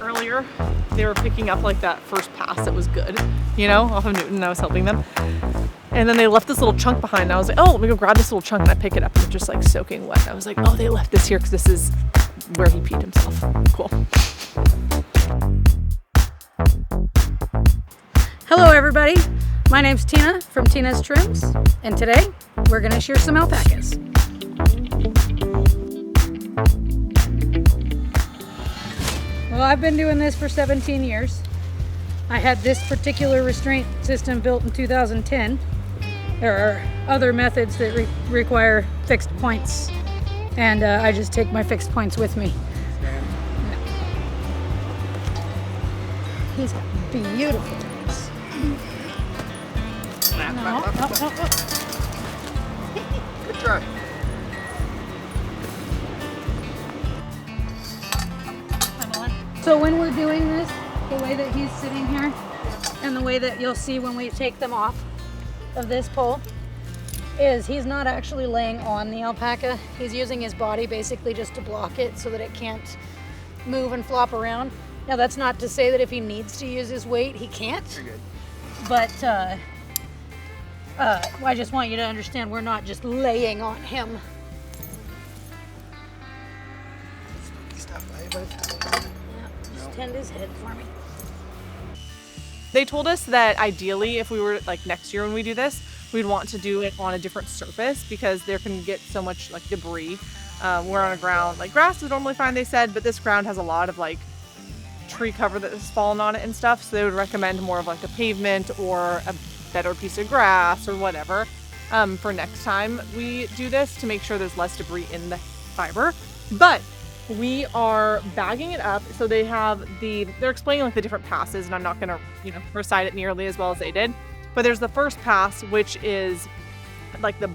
earlier, they were picking up like that first pass that was good, you know, off of Newton, and I was helping them. And then they left this little chunk behind, and I was like, oh, let me go grab this little chunk, and I pick it up, and it's just like soaking wet. I was like, oh, they left this here because this is where he peed himself. Cool. Hello everybody, my name's Tina from Tina's Trims, and today we're gonna shear some alpacas. Well, I've been doing this for 17 years. I had this particular restraint system built in 2010. There are other methods that require fixed points, and I just take my fixed points with me. He's got beautiful legs. No. Good try. So when we're doing this, the way that he's sitting here, and the way that you'll see when we take them off of this pole, is he's not actually laying on the alpaca. He's using his body basically just to block it so that it can't move and flop around. Now that's not to say that if he needs to use his weight, he can't. You're good. But I just want you to understand we're not just laying on him. Stuff, buddy. Just tend his head for me. They told us that ideally, if we were like next year when we do this, we'd want to do it on a different surface because there can get so much like debris. We're on a ground, like grass is normally fine, they said, but this ground has a lot of like tree cover that has fallen on it and stuff. So they would recommend more of like a pavement or a better piece of grass or whatever for next time we do this to make sure there's less debris in the fiber. But we are bagging it up. So they have they're explaining like the different passes, and I'm not gonna, you know, recite it nearly as well as they did. But there's the first pass, which is like the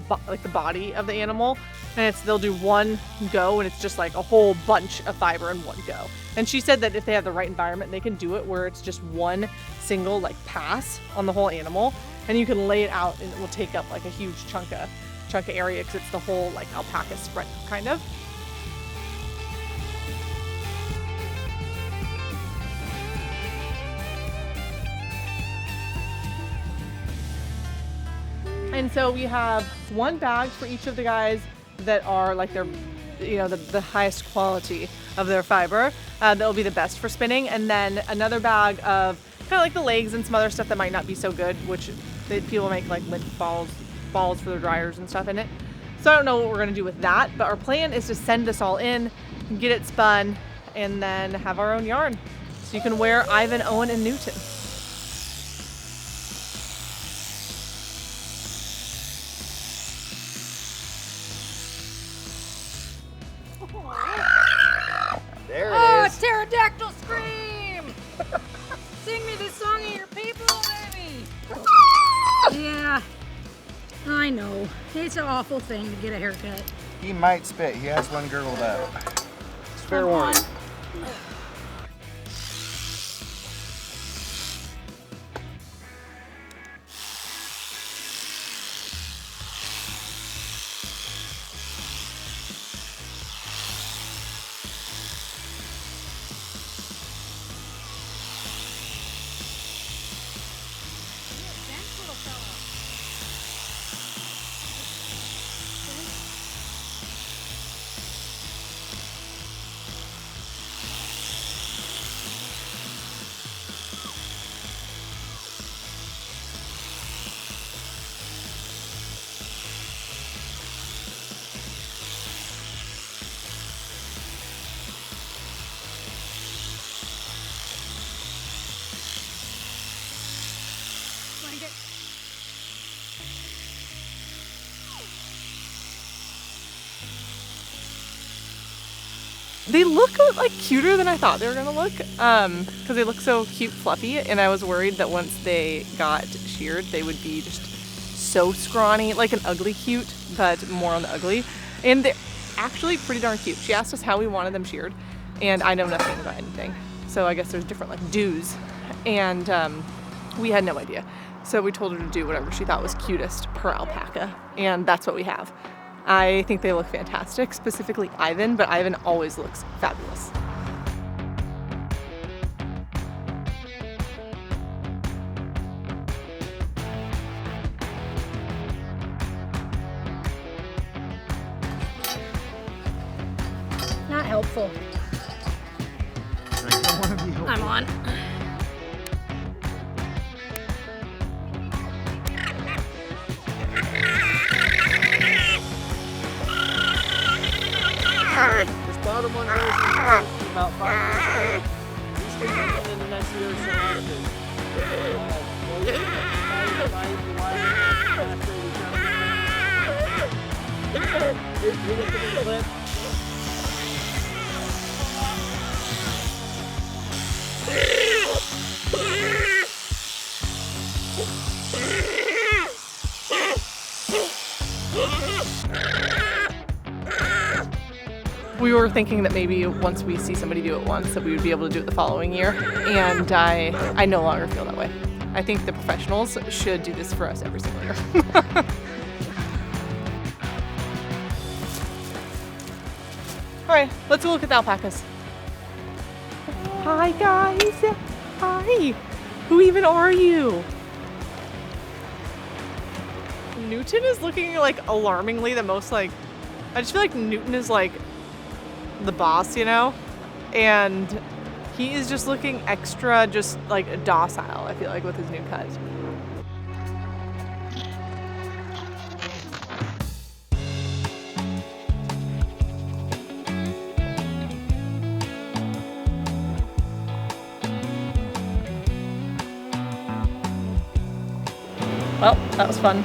body of the animal, and they'll do one go, and it's just like a whole bunch of fiber in one go. And she said that if they have the right environment, they can do it where it's just one single like pass on the whole animal, and you can lay it out, and it will take up like a huge chunk of area because it's the whole like alpaca spread kind of. And so we have one bag for each of the guys that are like their, you know, the highest quality of their fiber that will be the best for spinning, and then another bag of kind of like the legs and some other stuff that might not be so good, which people make like lint balls for their dryers and stuff in it. So I don't know what we're gonna do with that, but our plan is to send this all in, get it spun, and then have our own yarn. So you can wear Ivan, Owen, and Newton. There it is. Pterodactyl scream! Sing me the song of your people, baby! Yeah, I know. It's an awful thing to get a haircut. He might spit. He has one gurgled out. It's fair warning. They look like cuter than I thought they were gonna look, because they look so cute, fluffy, and I was worried that once they got sheared, they would be just so scrawny, like an ugly cute, but more on the ugly. And they're actually pretty darn cute. She asked us how we wanted them sheared, and I know nothing about anything. So I guess there's different like do's, and we had no idea. So we told her to do whatever she thought was cutest per alpaca, and that's what we have. I think they look fantastic, specifically Ivan, but Ivan always looks fabulous. helpful. I'm on. This bottom one goes in about 5 years old. These can be in the next year or so. We were thinking that maybe once we see somebody do it once, that we would be able to do it the following year, and I no longer feel that way. I think the professionals should do this for us every single year. All right, let's go look at the alpacas. Hi guys, hi. Who even are you? Newton is looking like alarmingly the most like, I just feel like Newton is like the boss, you know? And he is just looking extra just like docile, I feel like, with his new cut. Well, that was fun.